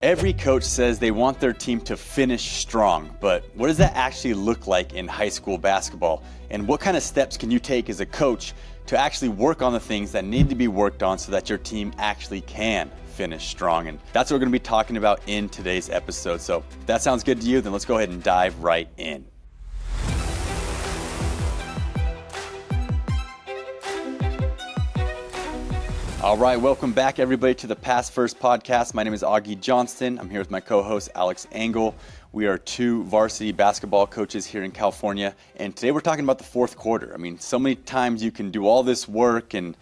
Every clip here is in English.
Every coach says they want their team to finish strong, but what does that actually look like in high school basketball? And what kind of steps can you take as a coach to actually work on the things that need to be worked on so that your team actually can finish strong? And that's what we're going to be talking about in today's episode. So if that sounds good to you, then let's go ahead and dive right in. All right, welcome back everybody to the Pass First podcast. My name is Augie Johnston. I'm here with my co-host Alex Engel. We are two varsity basketball coaches here in California, and today we're talking about the fourth quarter. I mean, so many times you can do all this work and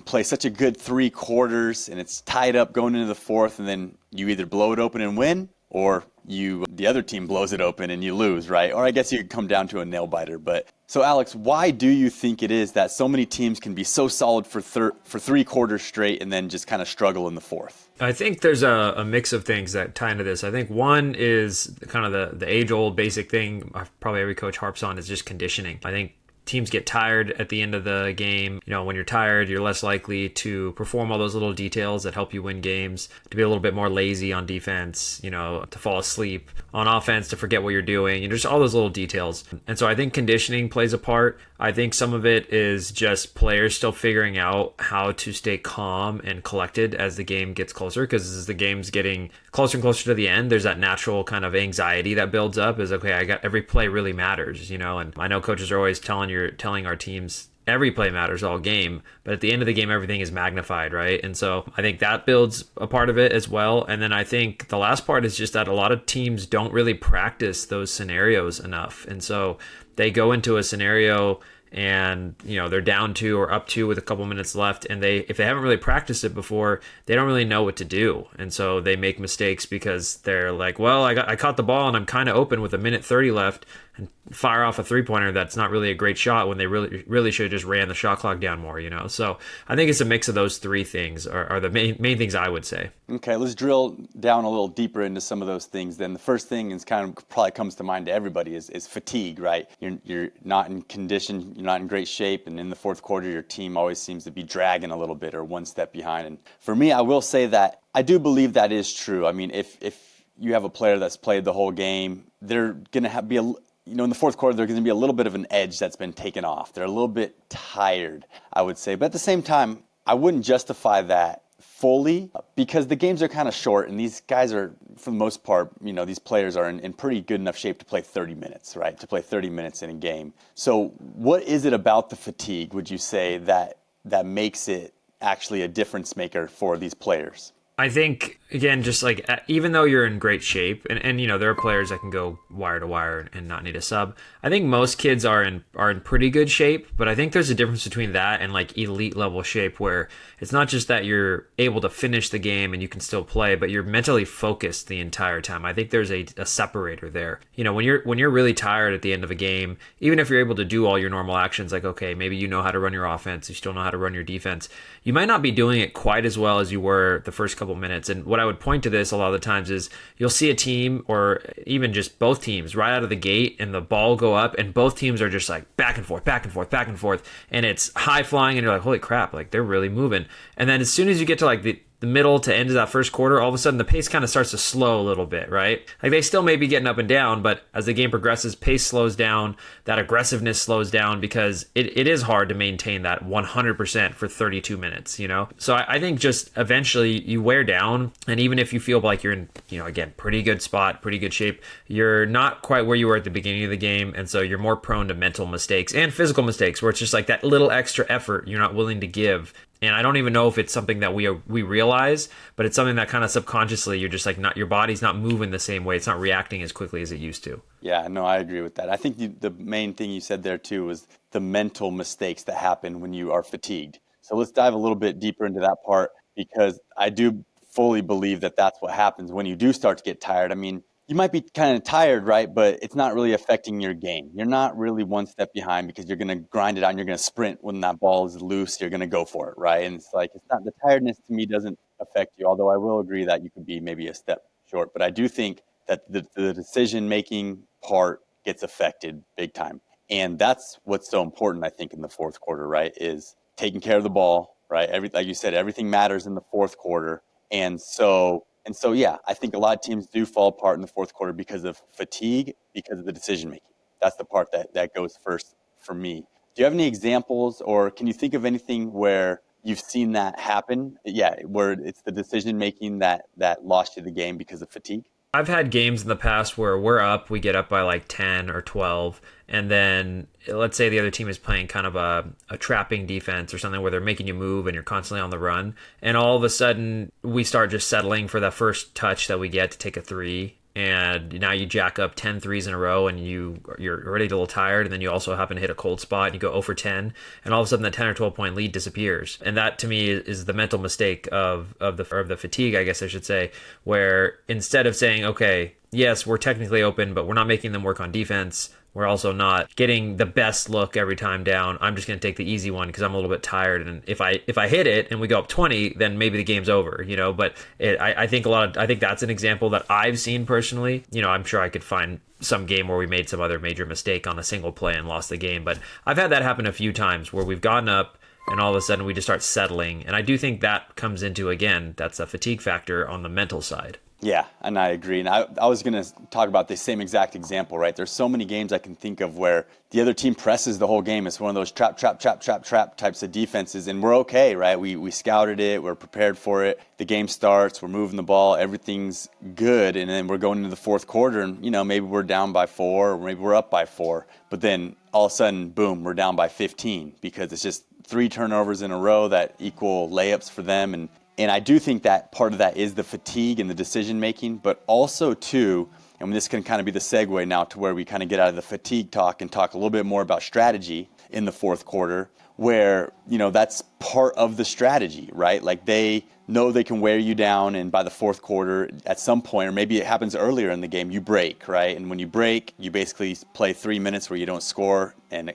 play such a good 3 quarters, and it's tied up going into the fourth, and then you either blow it open and win, or the other team blows it open and you lose, right? Or I guess you could come down to a nail biter. But so Alex, why do you think it is that so many teams can be so solid for 3 quarters straight and then just kind of struggle in the fourth? I think there's a mix of things that tie into this. I think one is kind of the age-old basic thing probably every coach harps on is just conditioning. I think teams get tired at the end of the game. You know, when you're tired, you're less likely to perform all those little details that help you win games, to be a little bit more lazy on defense, you know, to fall asleep on offense, to forget what you're doing, and just all those little details. And so I think conditioning plays a part. I think some of it is just players still figuring out how to stay calm and collected as the game gets closer, because as the game's getting closer and closer to the end, there's that natural kind of anxiety that builds up is, okay, I got every play really matters, you know, and I know coaches are always telling our teams every play matters all game, but at the end of the game, everything is magnified, right? And so I think that builds a part of it as well. And then I think the last part is just that a lot of teams don't really practice those scenarios enough. And so they go into a scenario and, you know, they're down 2 or up 2 with a couple minutes left, and if they haven't really practiced it before, they don't really know what to do. And so they make mistakes because they're like, well, I caught the ball and I'm kind of open with 1:30 left, and fire off a 3-pointer that's not really a great shot when they really should have just ran the shot clock down more, you know? So I think it's a mix of those 3 things are the main things I would say. Okay, let's drill down a little deeper into some of those things. Then the first thing is kind of probably comes to mind to everybody is fatigue, right? You're not in condition, you're not in great shape, and in the fourth quarter, your team always seems to be dragging a little bit or one step behind. And for me, I will say that I do believe that is true. I mean, if you have a player that's played the whole game, they're going to be in the fourth quarter, there's going to be a little bit of an edge that's been taken off. They're a little bit tired, I would say. But at the same time, I wouldn't justify that fully because the games are kind of short, and these guys are, for the most part, you know, these players are in pretty good enough shape to play 30 minutes, right? To play 30 minutes in a game. So what is it about the fatigue, would you say, that makes it actually a difference maker for these players? I think, again, just like even though you're in great shape, and you know, there are players that can go wire to wire and not need a sub. I think most kids are in pretty good shape, but I think there's a difference between that and like elite level shape, where it's not just that you're able to finish the game and you can still play, but you're mentally focused the entire time. I think there's a separator there. You know, when you're really tired at the end of a game, even if you're able to do all your normal actions, like, okay, maybe you know how to run your offense, you still know how to run your defense, you might not be doing it quite as well as you were the first couple minutes. And what I would point to this a lot of the times is you'll see a team, or even just both teams, right out of the gate, and the ball go up, and both teams are just like back and forth, back and forth, back and forth, and it's high flying, and you're like, holy crap, like they're really moving. And then as soon as you get to like the middle to end of that first quarter, all of a sudden the pace kind of starts to slow a little bit, right? Like they still may be getting up and down, but as the game progresses, pace slows down, that aggressiveness slows down, because it is hard to maintain that 100% for 32 minutes, you know? So I think just eventually you wear down, and even if you feel like you're in, you know, again, pretty good spot, pretty good shape, you're not quite where you were at the beginning of the game, and so you're more prone to mental mistakes and physical mistakes, where it's just like that little extra effort you're not willing to give. And I don't even know if it's something that we realize, but it's something that kind of subconsciously you're just like, not, your body's not moving the same way. It's not reacting as quickly as it used to. Yeah, no, I agree with that. I think the main thing you said there too was the mental mistakes that happen when you are fatigued. So let's dive a little bit deeper into that part, because I do fully believe that that's what happens when you do start to get tired. I mean, you might be kind of tired, right? But it's not really affecting your game. You're not really one step behind because you're going to grind it out and you're going to sprint when that ball is loose. You're going to go for it, right? And it's like, it's not, the tiredness to me doesn't affect you, although I will agree that you could be maybe a step short. But I do think that the decision-making part gets affected big time. And that's what's so important, I think, in the fourth quarter, right, is taking care of the ball, right? Like you said, everything matters in the fourth quarter. And so And so, yeah, I think a lot of teams do fall apart in the fourth quarter because of fatigue, because of the decision making. That's the part that goes first for me. Do you have any examples, or can you think of anything where you've seen that happen? Yeah, where it's the decision making that lost you the game because of fatigue? I've had games in the past where we're up, we get up by like 10 or 12, and then let's say the other team is playing kind of a trapping defense or something where they're making you move and you're constantly on the run. And all of a sudden, we start just settling for that first touch that we get to take a three. And now you jack up 10 threes in a row and you're already a little tired. And then you also happen to hit a cold spot and you go 0 for 10. And all of a sudden, that 10 or 12 point lead disappears. And that to me is the mental mistake of the fatigue, I guess I should say, where instead of saying, okay, yes, we're technically open, but we're not making them work on defense. We're also not getting the best look every time down. I'm just going to take the easy one because I'm a little bit tired. And if I hit it and we go up 20, then maybe the game's over, you know. But I think I think that's an example that I've seen personally. You know, I'm sure I could find some game where we made some other major mistake on a single play and lost the game. But I've had that happen a few times where we've gotten up and all of a sudden we just start settling. And I do think that comes into, again, that's a fatigue factor on the mental side. Yeah, and I agree. And I was going to talk about the same exact example, right? There's so many games I can think of where the other team presses the whole game. It's one of those trap types of defenses, and we're okay, right? We scouted it, we're prepared for it. The game starts, we're moving the ball, everything's good, and then we're going into the fourth quarter, and you know, maybe we're down by 4, or maybe we're up by 4, but then all of a sudden, boom, we're down by 15 because it's just 3 turnovers in a row that equal layups for them, and I do think that part of that is the fatigue and the decision making, but also too, and this can kind of be the segue now to where we kind of get out of the fatigue talk and talk a little bit more about strategy in the fourth quarter, where, you know, that's part of the strategy, right? Like they know they can wear you down, and by the fourth quarter, at some point, or maybe it happens earlier in the game, you break, right? And when you break, you basically play 3 minutes where you don't score, and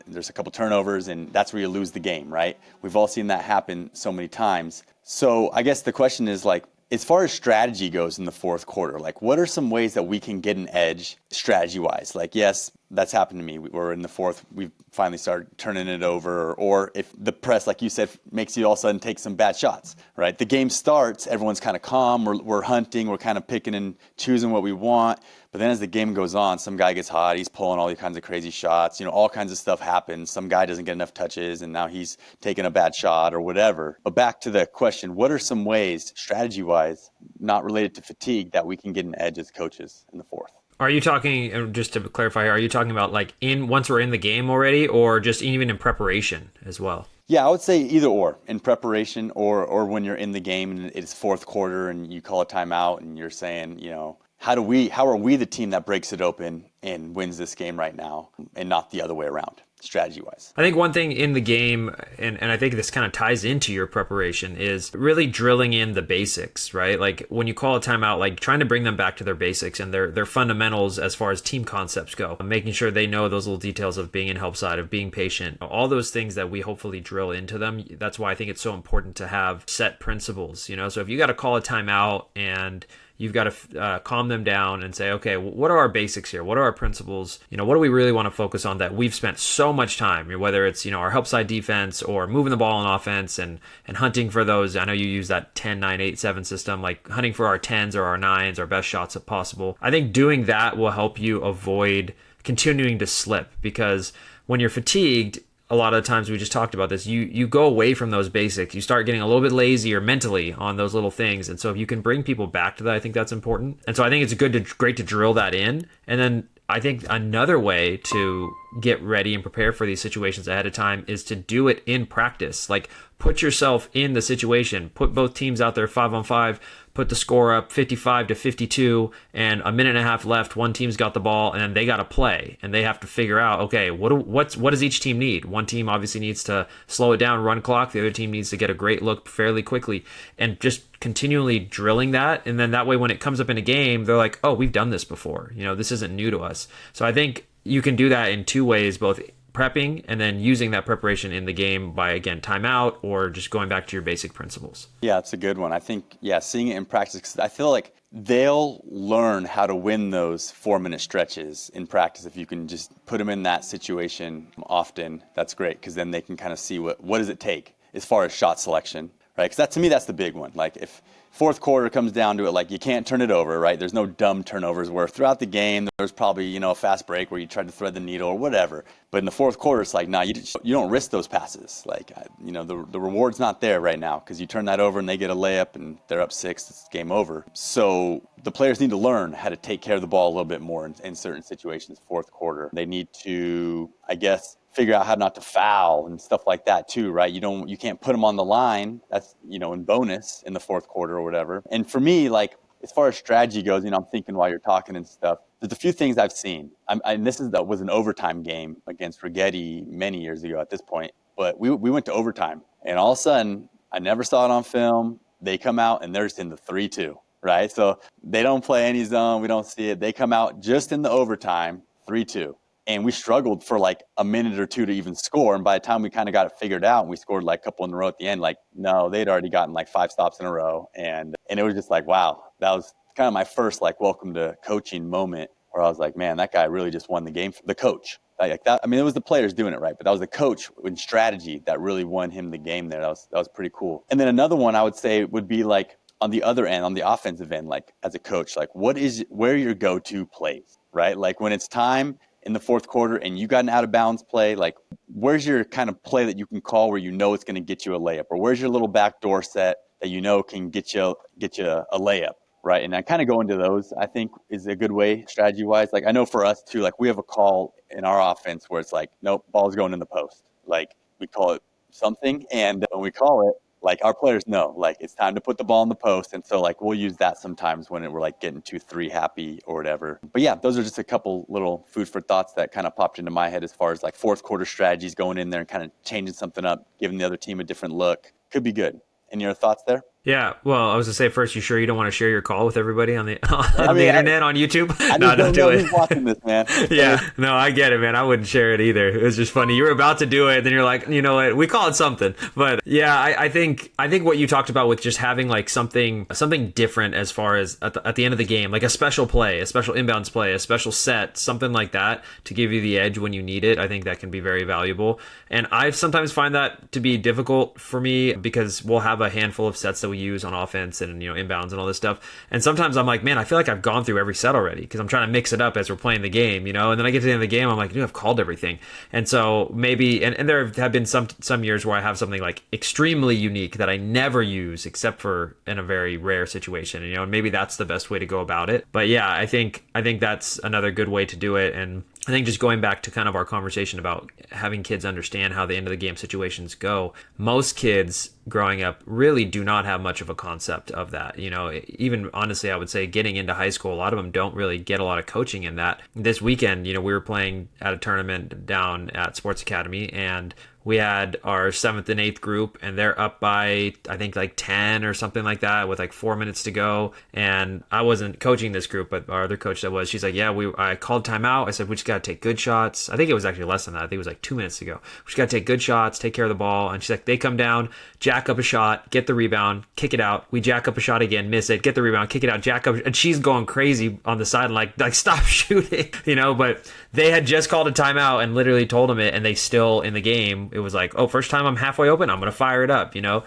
there's a couple turnovers, and that's where you lose the game, right? We've all seen that happen so many times. So I guess the question is, like, as far as strategy goes in the fourth quarter, like, what are some ways that we can get an edge strategy-wise? Like, yes, that's happened to me. We're in the fourth, we've finally started turning it over, or if the press, like you said, makes you all of a sudden take some bad shots, right? The game starts, everyone's kind of calm, we're hunting, we're kind of picking and choosing what we want, but then as the game goes on, some guy gets hot, he's pulling all these kinds of crazy shots, you know, all kinds of stuff happens. Some guy doesn't get enough touches, and now he's taking a bad shot or whatever. But back to the question, what are some ways, strategy-wise, not related to fatigue, that we can get an edge as coaches in the fourth? Are you talking, just to clarify here, are you talking about like once we're in the game already, or just even in preparation as well? Yeah, I would say either or, in preparation or when you're in the game and it's fourth quarter and you call a timeout and you're saying, you know, how are we the team that breaks it open and wins this game right now, and not the other way around, strategy-wise? I think one thing in the game, and I think this kind of ties into your preparation, is really drilling in the basics, right? Like when you call a timeout, like trying to bring them back to their basics and their fundamentals as far as team concepts go, making sure they know those little details of being in help side, of being patient, all those things that we hopefully drill into them. That's why I think it's so important to have set principles, you know? So if you got to call a timeout and you've got to calm them down and say, okay, what are our basics here? What are our principles? You know, what do we really want to focus on that we've spent so much time, whether it's, you know, our help side defense or moving the ball on offense and hunting for those. I know you use that 10, 9, 8, 7 system, like hunting for our 10s or our 9s, our best shots if possible. I think doing that will help you avoid continuing to slip, because when you're fatigued, a lot of the times, we just talked about this, you go away from those basics. You start getting a little bit lazier mentally on those little things. And so if you can bring people back to that, I think that's important. And so I think it's great to drill that in. And then I think another way to get ready and prepare for these situations ahead of time is to do it in practice. Like, put yourself in the situation, put both teams out there 5-on-5, put the score up 55-52, and a minute and a half left. One team's got the ball, and then they got to play, and they have to figure out, okay, what does each team need? One team obviously needs to slow it down, run clock. The other team needs to get a great look fairly quickly, and just continually drilling that. And then that way, when it comes up in a game, they're like, oh, we've done this before. You know, this isn't new to us. So I think you can do that in two ways, both prepping and then using that preparation in the game by, again, timeout or just going back to your basic principles. Yeah, that's a good one. I think, yeah, seeing it in practice, because I feel like they'll learn how to win those 4-minute stretches in practice. If you can just put them in that situation often, that's great, because then they can kind of see what does it take as far as shot selection, right? Because that, to me, that's the big one. Like if fourth quarter comes down to it, like you can't turn it over, right? There's no dumb turnovers where throughout the game there's probably, a fast break where you try to thread the needle or whatever. But in the fourth quarter, it's like, nah, you don't risk those passes. Like, the reward's not there right now because you turn that over and they get a layup and they're up 6, it's game over. So the players need to learn how to take care of the ball a little bit more in certain situations, fourth quarter. They need to, I guess, figure out how not to foul and stuff like that too, right? You can't put them on the line. That's, in bonus in the fourth quarter or whatever. And for me, like, as far as strategy goes, I'm thinking while you're talking and stuff, there's a few things I've seen. And was an overtime game against Rigetti many years ago at this point, but we went to overtime and all of a sudden, I never saw it on film. They come out and they're just in the 3-2, right? So they don't play any zone. We don't see it. They come out just in the overtime, 3-2. And we struggled for like a minute or two to even score. And by the time we kind of got it figured out and we scored like a couple in a row at the end, like, no, they'd already gotten like 5 stops in a row. And it was just like, wow, that was kind of my first like welcome to coaching moment where I was like, man, that guy really just won the game. The coach. Like that, I mean, it was the players doing it right, but that was the coach in strategy that really won him the game there. That was pretty cool. And then another one I would say would be like on the other end, on the offensive end, like as a coach, like where are your go-to plays, right? Like when it's time in the fourth quarter and you got an out of bounds play, like where's your kind of play that you can call where it's going to get you a layup, or where's your little backdoor set that can get you a layup, right? And I kind of go into those, I think is a good way strategy wise. Like I know for us too, like we have a call in our offense where it's like, nope, ball's going in the post. Like we call it something, and when we call it, like our players know, like it's time to put the ball in the post. And so like we'll use that sometimes when we're like getting 2-3 happy or whatever. But yeah, those are just a couple little food for thoughts that kind of popped into my head as far as like fourth quarter strategies, going in there and kind of changing something up, giving the other team a different look. Could be good. Any other thoughts there? Yeah, well, I was gonna say first, you sure you don't want to share your call with everybody on the the internet on YouTube? I No, just don't do know it. who's watching this, man. Yeah, no, I get it, man. I wouldn't share it either. It was just funny. You were about to do it, then you're like, you know what? We call it something. But yeah, I think what you talked about with just having like something different as far as at the end of the game, like a special play, a special inbounds play, a special set, something like that to give you the edge when you need it. I think that can be very valuable. And I sometimes find that to be difficult for me because we'll have a handful of sets that we use on offense and inbounds and all this stuff, and sometimes I'm like, man, I feel like I've gone through every set already because I'm trying to mix it up as we're playing the game, and then I get to the end of the game, I'm like, dude, I've called everything. And so maybe, and there have been some years where I have something like extremely unique that I never use except for in a very rare situation, and maybe that's the best way to go about it. But yeah, I think that's another good way to do it. And I think just going back to kind of our conversation about having kids understand how the end of the game situations go, most kids growing up really do not have much of a concept of that. Even honestly, I would say getting into high school, a lot of them don't really get a lot of coaching in that. This weekend, we were playing at a tournament down at Sports Academy, and we had our 7th and 8th group, and they're up by, I think, like 10 or something like that with like 4 minutes to go. And I wasn't coaching this group, but our other coach that was, she's like, yeah, I called timeout. I said, we just got to take good shots. I think it was actually less than that. I think it was like 2 minutes to go. We just got to take good shots, take care of the ball. And she's like, they come down, jack up a shot, get the rebound, kick it out. We jack up a shot again, miss it, get the rebound, kick it out, jack up. And she's going crazy on the side, like stop shooting, but they had just called a timeout and literally told them it, and they still in the game. It was like, oh, first time I'm halfway open, I'm going to fire it up, Now,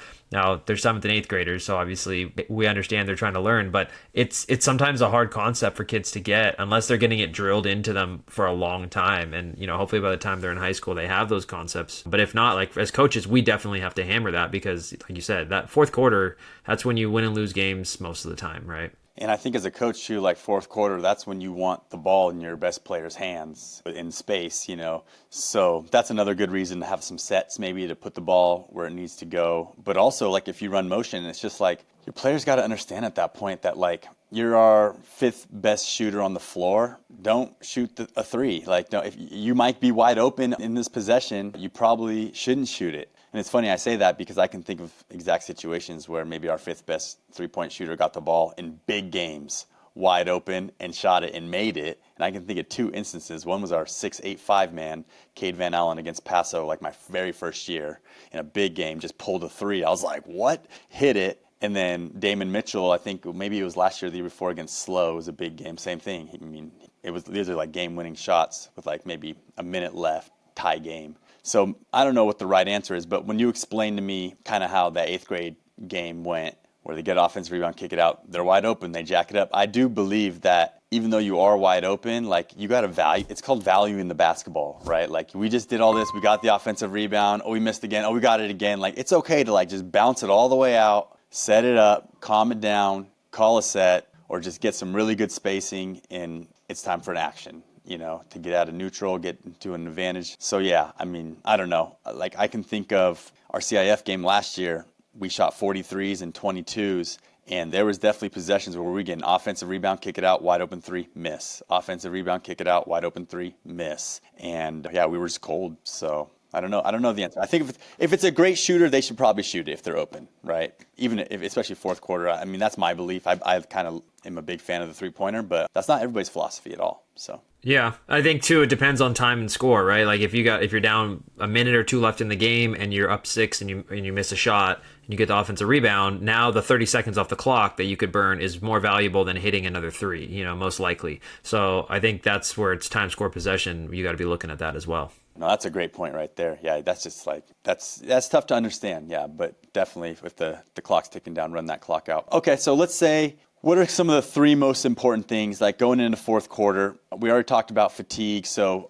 they're 7th and 8th graders, so obviously we understand they're trying to learn, but it's sometimes a hard concept for kids to get unless they're getting it drilled into them for a long time. And, hopefully by the time they're in high school, they have those concepts. But if not, like as coaches, we definitely have to hammer that because, like you said, that fourth quarter, that's when you win and lose games most of the time, right? And I think as a coach too, like fourth quarter, that's when you want the ball in your best player's hands in space, So that's another good reason to have some sets, maybe to put the ball where it needs to go. But also, like if you run motion, it's just like your players got to understand at that point that like you're our 5th best shooter on the floor. Don't shoot a 3. Like, no, if you might be wide open in this possession, you probably shouldn't shoot it. And it's funny I say that because I can think of exact situations where maybe our 5th best 3-point shooter got the ball in big games, wide open, and shot it and made it. And I can think of 2 instances. One was our 6'8" man, Cade Van Allen against Paso, like my very first year in a big game, just pulled a 3. I was like, what? Hit it. And then Damon Mitchell, I think maybe it was last year, the year before against Slow, it was a big game, same thing. These are like game-winning shots with like maybe a minute left, tie game. So I don't know what the right answer is, but when you explain to me kind of how the 8th grade game went, where they get offensive rebound, kick it out, they're wide open, they jack it up. I do believe that even though you are wide open, like you got to value, it's called value in the basketball, right? Like we just did all this, we got the offensive rebound, oh, we missed again, oh, we got it again. Like it's okay to like just bounce it all the way out, set it up, calm it down, call a set, or just get some really good spacing, and it's time for an action, to get out of neutral, get into an advantage. So yeah, I mean, I don't know. Like I can think of our CIF game last year, we shot 43s and 22s, and there was definitely possessions where we get an offensive rebound, kick it out, wide open three, miss. Offensive rebound, kick it out, wide open three, miss. And yeah, we were just cold. So I don't know. I don't know the answer. I think if it's a great shooter, they should probably shoot it if they're open, right? Even if, especially fourth quarter. I mean, that's my belief. I kind of am a big fan of the three-pointer, but that's not everybody's philosophy at all. So. Yeah, I think too it depends on time and score, right? Like if you're down a minute or two left in the game and you're up 6 and you miss a shot and you get the offensive rebound, now the 30 seconds off the clock that you could burn is more valuable than hitting another 3, most likely. So I think that's where it's time, score, possession. You got to be looking at that as well. No, that's a great point right there. Yeah, that's just like that's tough to understand. Yeah, but definitely if the clock's ticking down, run that clock out. Okay, so let's say, what are some of the 3 most important things, like going into fourth quarter? We already talked about fatigue, so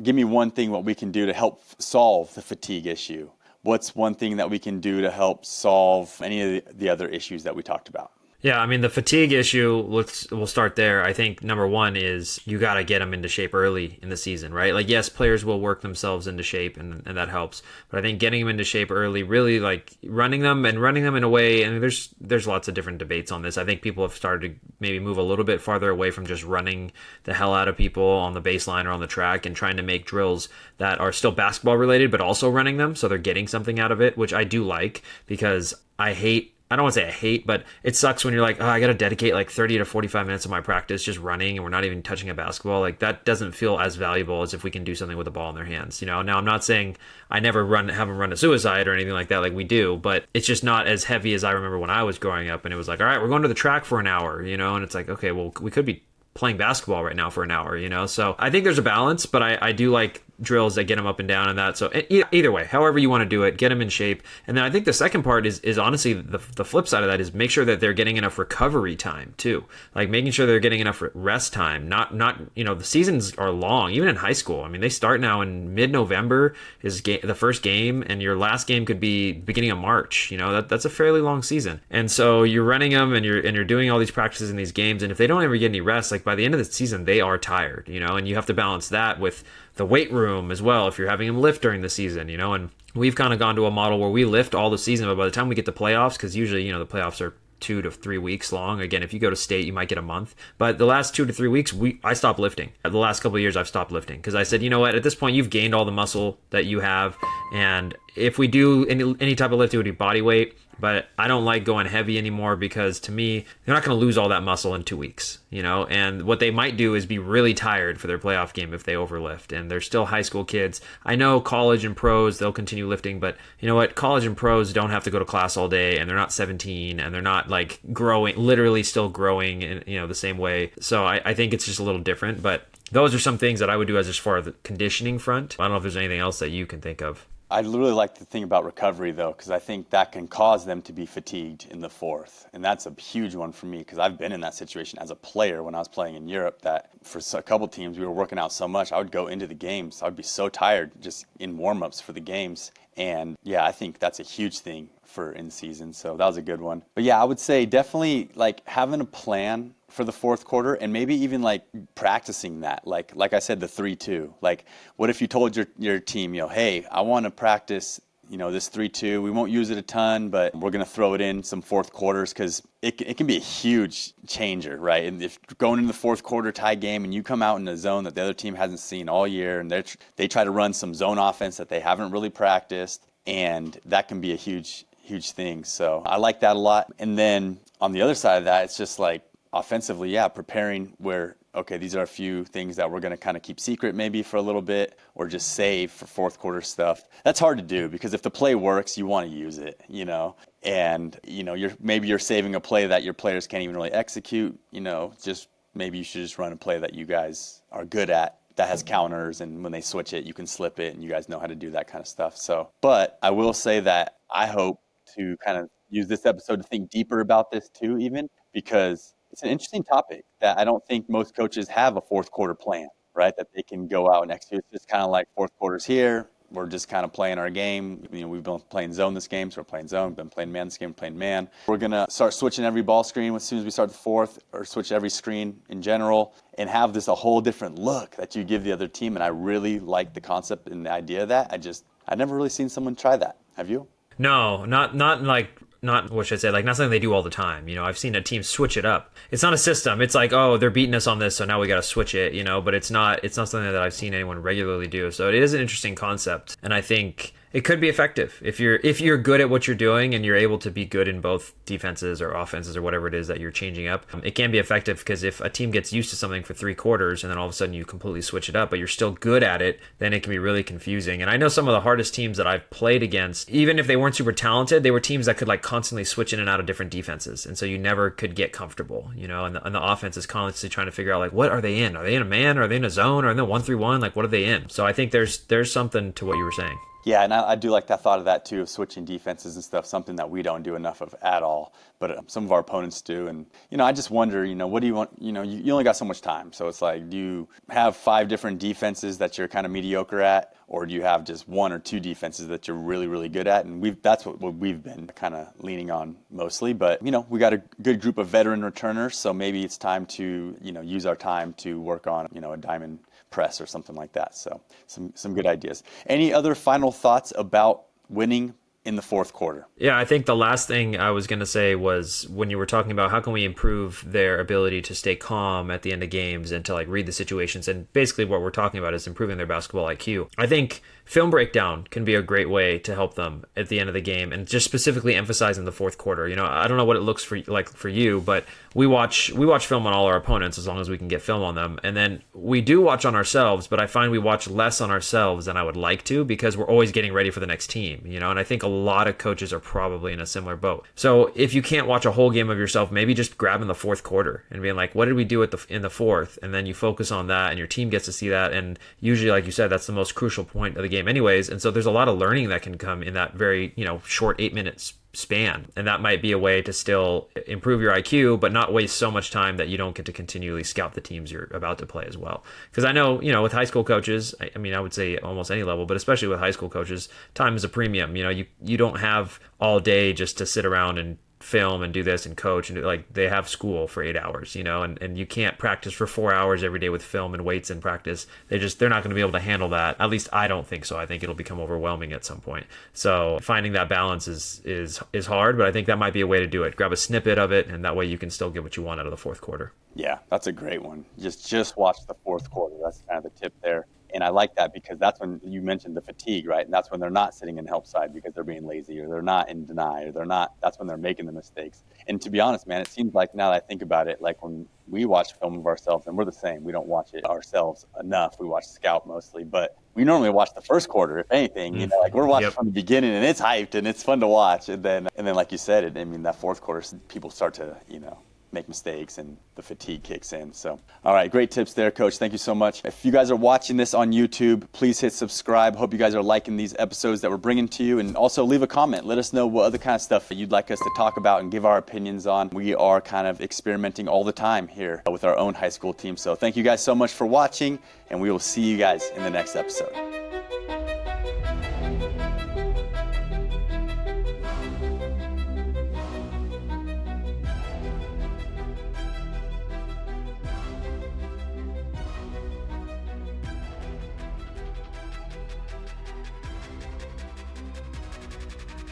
give me one thing what we can do to help solve the fatigue issue. What's one thing that we can do to help solve any of the other issues that we talked about? Yeah, I mean, the fatigue issue, we'll start there. I think number one is you got to get them into shape early in the season, right? Like, yes, players will work themselves into shape, and that helps. But I think getting them into shape early, really like running them in a way, and there's lots of different debates on this. I think people have started to maybe move a little bit farther away from just running the hell out of people on the baseline or on the track and trying to make drills that are still basketball related, but also running them so they're getting something out of it, which I do like, because I don't want to say I hate, but it sucks when you're like, oh, I got to dedicate like 30 to 45 minutes of my practice just running and we're not even touching a basketball. Like that doesn't feel as valuable as if we can do something with the ball in their hands. Now I'm not saying I never have them run a suicide or anything like that. Like we do, but it's just not as heavy as I remember when I was growing up, and it was like, all right, we're going to the track for an hour, and it's like, okay, well, we could be playing basketball right now for an hour, So I think there's a balance, but I do like drills that get them up and down and that. So either way, however you want to do it, get them in shape. And then I think the second part is honestly the flip side of that is make sure that they're getting enough recovery time too. Like making sure they're getting enough rest time. Not the seasons are long, even in high school. I mean, they start now in mid-November is the first game, and your last game could be beginning of March. That's a fairly long season. And so you're running them and you're doing all these practices in these games, and if they don't ever get any rest, like by the end of the season they are tired, and you have to balance that with the weight room as well if you're having them lift during the season, and we've kind of gone to a model where we lift all the season, but by the time we get to playoffs, because usually the playoffs are 2 to 3 weeks long. Again, if you go to state, you might get a month, but the last 2 to 3 weeks I stopped lifting. The last couple of years I've stopped lifting because I said, you know what, at this point you've gained all the muscle that you have, and if we do any type of lift, it would be body weight. But I don't like going heavy anymore because to me, they're not going to lose all that muscle in 2 weeks, and what they might do is be really tired for their playoff game if they overlift, and they're still high school kids. I know college and pros, they'll continue lifting, but you know what? College and pros don't have to go to class all day, and they're not 17, and they're not like growing, literally still growing in, the same way. So I think it's just a little different, but those are some things that I would do as far as the conditioning front. I don't know if there's anything else that you can think of. I really like the thing about recovery, though, because I think that can cause them to be fatigued in the fourth. And that's a huge one for me, because I've been in that situation as a player when I was playing in Europe, that for a couple teams, we were working out so much, I would go into the games. I would be so tired just in warm-ups for the games. And yeah, I think that's a huge thing for in season. So that was a good one. But yeah, I would say definitely like having a plan for the fourth quarter, and maybe even like practicing that, like I said, the 3-2. Like, what if you told your team, hey, I want to practice, this 3-2. We won't use it a ton, but we're going to throw it in some fourth quarters, because it can be a huge changer, right? And if going into the fourth quarter tie game and you come out in a zone that the other team hasn't seen all year, and they try to run some zone offense that they haven't really practiced, and that can be a huge thing. So I like that a lot. And then on the other side of that, it's just like, offensively, yeah, preparing where, okay, these are a few things that we're going to kind of keep secret maybe for a little bit, or just save for fourth quarter stuff. That's hard to do, because if the play works, you want to use it, and, you're saving a play that your players can't even really execute, just maybe you should just run a play that you guys are good at, that has counters, and when they switch it, you can slip it, and you guys know how to do that kind of stuff. So, but I will say that I hope to kind of use this episode to think deeper about this too, even because it's an interesting topic that I don't think most coaches have a fourth quarter plan, right? That they can go out and execute. It's just kind of like fourth quarter's here. We're just kind of playing our game. We've been playing zone this game, so we're playing zone. We've been playing man this game, playing man. We're going to start switching every ball screen as soon as we start the fourth, or switch every screen in general, and have this a whole different look that you give the other team. And I really like the concept and the idea of that. I've never really seen someone try that. Have you? No, not what should I say, like not something they do all the time. I've seen a team switch it up. It's not a system. It's like, oh, they're beating us on this, so now we got to switch it, but it's not something that I've seen anyone regularly do. So it is an interesting concept, and I think it could be effective if you're good at what you're doing and you're able to be good in both defenses or offenses or whatever it is that you're changing up. It can be effective because if a team gets used to something for 3 quarters and then all of a sudden you completely switch it up, but you're still good at it, then it can be really confusing. And I know some of the hardest teams that I've played against, even if they weren't super talented, they were teams that could like constantly switch in and out of different defenses, and so you never could get comfortable, and the offense is constantly trying to figure out like, what are they in? Are they in a man? Are they in a zone? Are they in a 1-3-1? Like, what are they in? So I think there's something to what you were saying. Yeah, and I do like that thought of that too, of switching defenses and stuff, something that we don't do enough of at all, but some of our opponents do. And, I just wonder, what do you want, you only got so much time. So it's like, do you have 5 different defenses that you're kind of mediocre at, or do you have just 1 or 2 defenses that you're really, really good at? And that's what we've been kind of leaning on mostly. But, we got a good group of veteran returners, so maybe it's time to, use our time to work on, a diamond press or something like that. So some good ideas. Any other final thoughts about winning in the fourth quarter? Yeah, I think the last thing I was going to say was when you were talking about how can we improve their ability to stay calm at the end of games and to like read the situations, and basically what we're talking about is improving their basketball IQ. I think film breakdown can be a great way to help them at the end of the game, and just specifically emphasizing the fourth quarter. I don't know what it looks for you, but we watch film on all our opponents as long as we can get film on them, and then we do watch on ourselves, but I find we watch less on ourselves than I would like to because we're always getting ready for the next team, and I think a lot of coaches are probably in a similar boat. So if you can't watch a whole game of yourself, maybe just grabbing the fourth quarter and being like, what did we do in the fourth? And then you focus on that and your team gets to see that. And usually, like you said, that's the most crucial point of the game anyways. And so there's a lot of learning that can come in that very, short 8 minutes span, and that might be a way to still improve your IQ but not waste so much time that you don't get to continually scout the teams you're about to play as well. Because I know, with high school coaches, I mean, I would say almost any level, but especially with high school coaches, time is a premium. You don't have all day just to sit around and film and do this and coach, and they have school for 8 hours, and you can't practice for 4 hours every day with film and weights and practice. They're not going to be able to handle that. At least I don't think so. I think it'll become overwhelming at some point. So finding that balance is hard, but I think that might be a way to do it. Grab a snippet of it, and that way you can still get what you want out of the fourth quarter. Yeah, that's a great one. Just watch the fourth quarter. That's kind of the tip there. And I like that because that's when you mentioned the fatigue, right? And that's when they're not sitting in help side because they're being lazy, or they're not in deny, or that's when they're making the mistakes. And to be honest, man, it seems like now that I think about it, like when we watch film of ourselves, and we're the same, we don't watch it ourselves enough. We watch Scout mostly, but we normally watch the first quarter, if anything, like we're watching from the beginning, and it's hyped and it's fun to watch. And then like you said, that fourth quarter, people start to, make mistakes and the fatigue kicks in. So, all right, great tips there, Coach. Thank you so much. If you guys are watching this on YouTube, please hit subscribe. Hope you guys are liking these episodes that we're bringing to you, and also leave a comment. Let us know what other kind of stuff you'd like us to talk about and give our opinions on. We are kind of experimenting all the time here with our own high school team. So thank you guys so much for watching, and we will see you guys in the next episode.